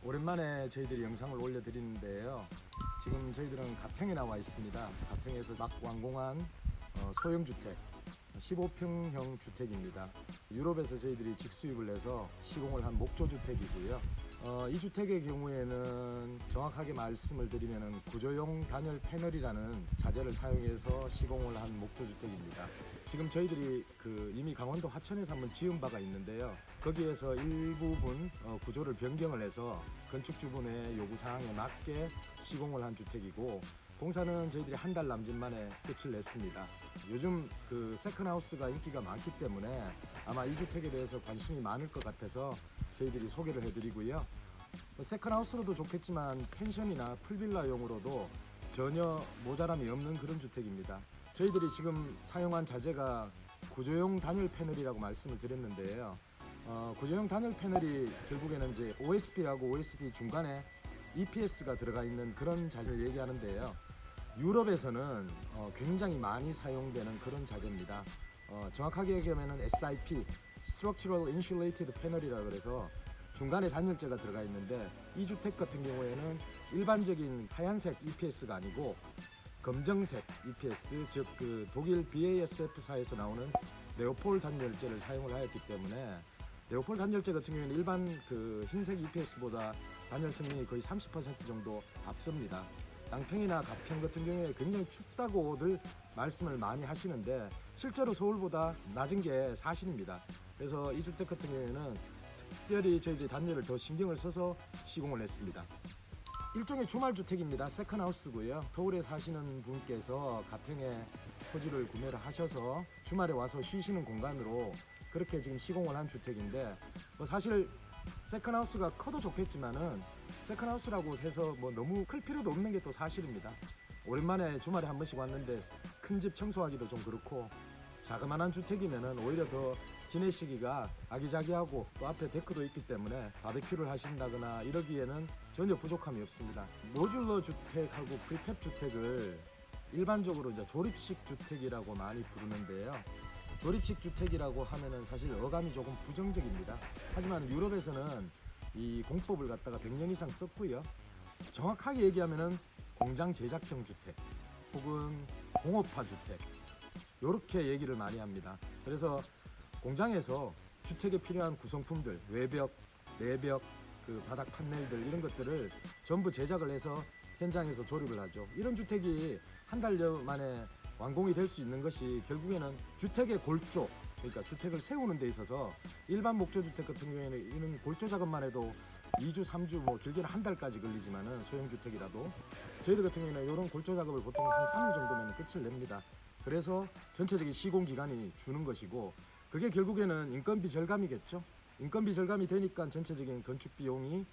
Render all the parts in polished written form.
오랜만에 저희들이 영상을 올려드리는데요. 지금 저희들은 가평에 나와 있습니다. 가평에서 막 완공한 소형주택 15평형 주택입니다. 유럽에서 저희들이 직수입을 해서 시공을 한 목조주택이고요. 이 주택의 경우에는 정확하게 말씀을 드리면 구조용 단열 패널이라는 자재를 사용해서 시공을 한 목조주택입니다. 지금 저희들이 이미 강원도 하천에서 한번 지은 바가 있는데요. 거기에서 일부분 구조를 변경을 해서 건축주분의 요구사항에 맞게 시공을 한 주택이고, 공사는 저희들이 한 달 남짓 만에 끝을 냈습니다. 요즘 세컨하우스가 인기가 많기 때문에 아마 이 주택에 대해서 관심이 많을 것 같아서 저희들이 소개를 해드리고요. 세컨하우스로도 좋겠지만 펜션이나 풀빌라용으로도 전혀 모자람이 없는 그런 주택입니다. 저희들이 지금 사용한 자재가 구조용 단열 패널이라고 말씀을 드렸는데요. 구조용 단열 패널이 결국에는 이제 OSB하고 OSB 중간에 EPS가 들어가 있는 그런 자재를 얘기하는데요. 유럽에서는 굉장히 많이 사용되는 그런 자재입니다. 정확하게 얘기하면 SIP, Structural Insulated Panel이라 그래서 중간에 단열재가 들어가 있는데, 이 주택 같은 경우에는 일반적인 하얀색 EPS가 아니고 검정색 EPS, 즉 독일 BASF사에서 나오는 네오폴 단열재를 사용을 하였기 때문에, 네오폴 단열재 같은 경우에는 일반 흰색 EPS보다 단열 성능이 거의 30% 정도 앞섭니다. 양평이나 가평 같은 경우에 굉장히 춥다고들 말씀을 많이 하시는데 실제로 서울보다 낮은 게 사실입니다. 그래서 이 주택 같은 경우에는 특별히 저희들이 단열을 더 신경을 써서 시공을 했습니다. 일종의 주말주택입니다. 세컨하우스고요. 서울에 사시는 분께서 가평에 토지를 구매를 하셔서 주말에 와서 쉬시는 공간으로 그렇게 지금 시공을 한 주택인데, 사실 세컨하우스가 커도 좋겠지만은 세컨하우스라고 해서 너무 클 필요도 없는 게 또 사실입니다. 오랜만에 주말에 한 번씩 왔는데 큰 집 청소하기도 좀 그렇고, 자그만한 주택이면은 오히려 더 지내시기가 아기자기하고, 또 앞에 데크도 있기 때문에 바베큐를 하신다거나 이러기에는 전혀 부족함이 없습니다. 모듈러 주택하고 프리팹 주택을 일반적으로 이제 조립식 주택이라고 많이 부르는데요. 조립식 주택이라고 하면은 사실 어감이 조금 부정적입니다. 하지만 유럽에서는 이 공법을 갖다가 100년 이상 썼고요. 정확하게 얘기하면은 공장 제작형 주택 혹은 공업화 주택, 이렇게 얘기를 많이 합니다. 그래서 공장에서 주택에 필요한 구성품들, 외벽, 내벽, 바닥 판넬들 이런 것들을 전부 제작을 해서 현장에서 조립을 하죠. 이런 주택이 한 달여 만에 완공이 될 수 있는 것이 결국에는 주택의 골조, 그러니까 주택을 세우는 데 있어서 일반 목조주택 같은 경우에는 이런 골조 작업만 해도 2주, 3주, 길게는 한 달까지 걸리지만은 소형주택이라도 저희들 같은 경우에는 이런 골조 작업을 보통 한 3일 정도면 끝을 냅니다. 그래서 전체적인 시공 기간이 주는 것이고, 그게 결국에는 인건비 절감이겠죠. 인건비 절감이 되니까 전체적인 건축 비용이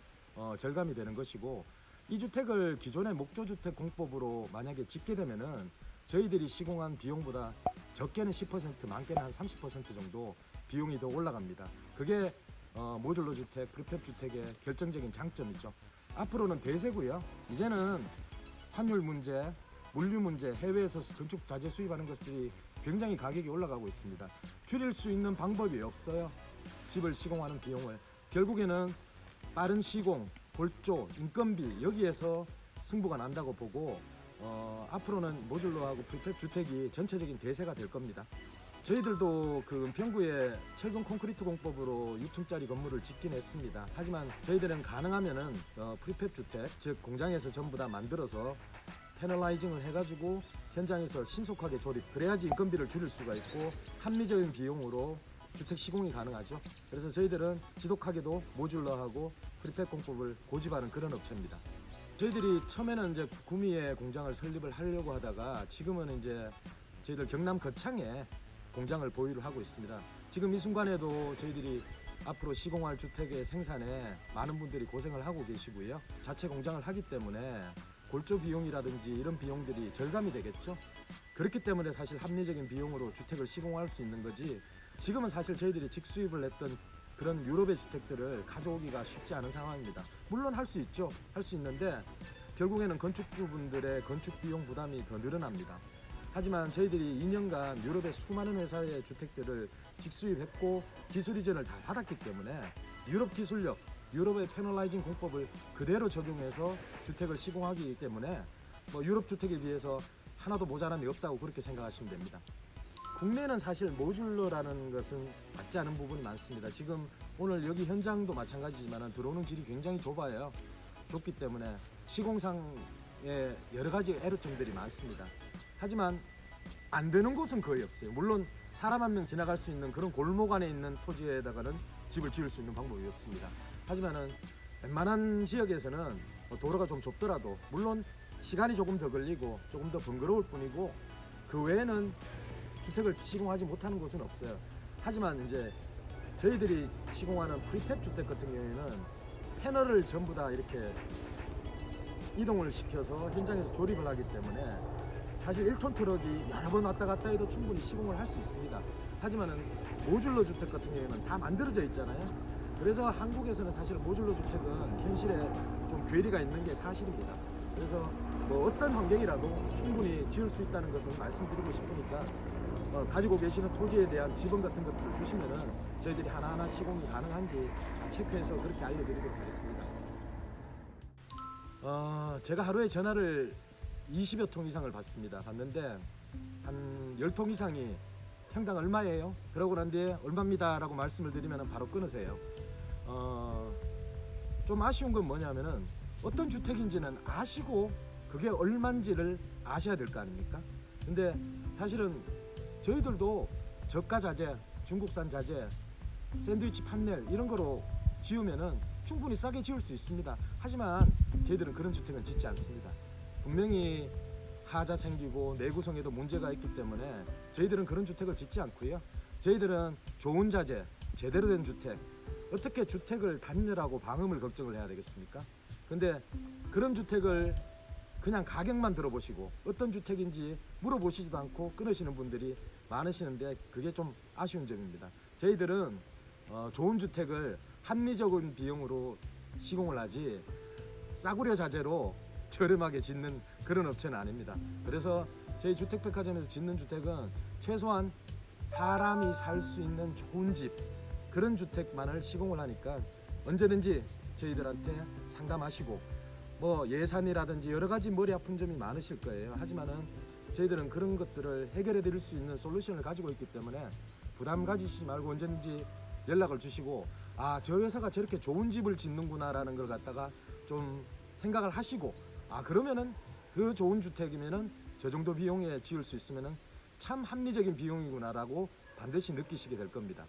절감이 되는 것이고, 이 주택을 기존의 목조주택 공법으로 만약에 짓게 되면은 저희들이 시공한 비용보다 적게는 10%, 많게는 한 30% 정도 비용이 더 올라갑니다. 그게 모듈러 주택, 프리팹 주택의 결정적인 장점이죠. 앞으로는 대세고요. 이제는 환율 문제, 물류 문제, 해외에서 건축 자재 수입하는 것들이 굉장히 가격이 올라가고 있습니다. 줄일 수 있는 방법이 없어요. 집을 시공하는 비용을. 결국에는 빠른 시공, 골조, 인건비, 여기에서 승부가 난다고 보고, 앞으로는 모듈러하고 프리팹 주택이 전체적인 대세가 될 겁니다. 저희들도 은평구에 철근 콘크리트 공법으로 6층짜리 건물을 짓긴 했습니다. 하지만 저희들은 가능하면은 프리팹 주택, 즉 공장에서 전부 다 만들어서 패널라이징을 해가지고 현장에서 신속하게 조립, 그래야지 인건비를 줄일 수가 있고 합리적인 비용으로 주택 시공이 가능하죠. 그래서 저희들은 지독하게도 모듈러하고 프리팹 공법을 고집하는 그런 업체입니다. 저희들이 처음에는 이제 구미에 공장을 설립을 하려고 하다가 지금은 이제 저희들 경남 거창에 공장을 보유를 하고 있습니다. 지금 이 순간에도 저희들이 앞으로 시공할 주택의 생산에 많은 분들이 고생을 하고 계시고요. 자체 공장을 하기 때문에 골조 비용이라든지 이런 비용들이 절감이 되겠죠. 그렇기 때문에 사실 합리적인 비용으로 주택을 시공할 수 있는 거지, 지금은 사실 저희들이 직수입을 했던 그런 유럽의 주택들을 가져오기가 쉽지 않은 상황입니다. 물론 할 수 있죠. 할 수 있는데 결국에는 건축주분들의 건축 비용 부담이 더 늘어납니다. 하지만 저희들이 2년간 유럽의 수많은 회사의 주택들을 직수입했고 기술 이전을 다 받았기 때문에 유럽 기술력, 유럽의 패널라이징 공법을 그대로 적용해서 주택을 시공하기 때문에 뭐 유럽 주택에 비해서 하나도 모자람이 없다고 그렇게 생각하시면 됩니다. 국내는 사실 모듈러라는 것은 맞지 않은 부분이 많습니다. 지금 오늘 여기 현장도 마찬가지지만 들어오는 길이 굉장히 좁아요. 좁기 때문에 시공상에 여러 가지 애로점들이 많습니다. 하지만 안 되는 곳은 거의 없어요. 물론 사람 한 명 지나갈 수 있는 그런 골목 안에 있는 토지에다가는 집을 지을 수 있는 방법이 없습니다. 하지만은 웬만한 지역에서는 도로가 좀 좁더라도 물론 시간이 조금 더 걸리고 조금 더 번거로울 뿐이고 그 외에는 주택을 시공하지 못하는 곳은 없어요. 하지만 이제 저희들이 시공하는 프리팹 주택 같은 경우에는 패널을 전부 다 이렇게 이동을 시켜서 현장에서 조립을 하기 때문에 사실 1톤 트럭이 여러 번 왔다 갔다 해도 충분히 시공을 할 수 있습니다. 하지만은 모듈러 주택 같은 경우에는 다 만들어져 있잖아요. 그래서 한국에서는 사실 모듈러 주택은 현실에 좀 괴리가 있는 게 사실입니다. 그래서 뭐 어떤 환경이라도 충분히 지을 수 있다는 것을 말씀드리고 싶으니까 가지고 계시는 토지에 대한 지번 같은 것들을 주시면은 저희들이 하나하나 시공이 가능한지 체크해서 그렇게 알려드리도록 하겠습니다. 제가 하루에 전화를 20여 통 이상을 받습니다. 받는데 한 10통 이상이 평당 얼마예요? 그러고 난 뒤에 얼마입니다 라고 말씀을 드리면 바로 끊으세요. 좀 아쉬운 건 뭐냐면은 어떤 주택인지는 아시고 그게 얼마인지를 아셔야 될 거 아닙니까? 근데 사실은 저희들도 저가 자재, 중국산 자재, 샌드위치 판넬 이런 거로 지으면은 충분히 싸게 지을 수 있습니다. 하지만 저희들은 그런 주택은 짓지 않습니다. 분명히 하자 생기고 내구성에도 문제가 있기 때문에 저희들은 그런 주택을 짓지 않고요. 저희들은 좋은 자재, 제대로 된 주택, 어떻게 주택을 단열하고 방음을 걱정을 해야 되겠습니까? 근데 그런 주택을 그냥 가격만 들어보시고 어떤 주택인지 물어보시지도 않고 끊으시는 분들이 많으시는데 그게 좀 아쉬운 점입니다. 저희들은 좋은 주택을 합리적인 비용으로 시공을 하지 싸구려 자재로 저렴하게 짓는 그런 업체는 아닙니다. 그래서 저희 주택백화점에서 짓는 주택은 최소한 사람이 살 수 있는 좋은 집 그런 주택만을 시공을 하니까 언제든지 저희들한테 상담하시고 뭐 예산이라든지 여러 가지 머리 아픈 점이 많으실 거예요. 하지만은 저희들은 그런 것들을 해결해 드릴 수 있는 솔루션을 가지고 있기 때문에 부담 가지시지 말고 언제든지 연락을 주시고 아, 저 회사가 저렇게 좋은 집을 짓는구나 라는 걸 갖다가 좀 생각을 하시고 아, 그러면은 그 좋은 주택이면은 저 정도 비용에 지을 수 있으면은 참 합리적인 비용이구나 라고 반드시 느끼시게 될 겁니다.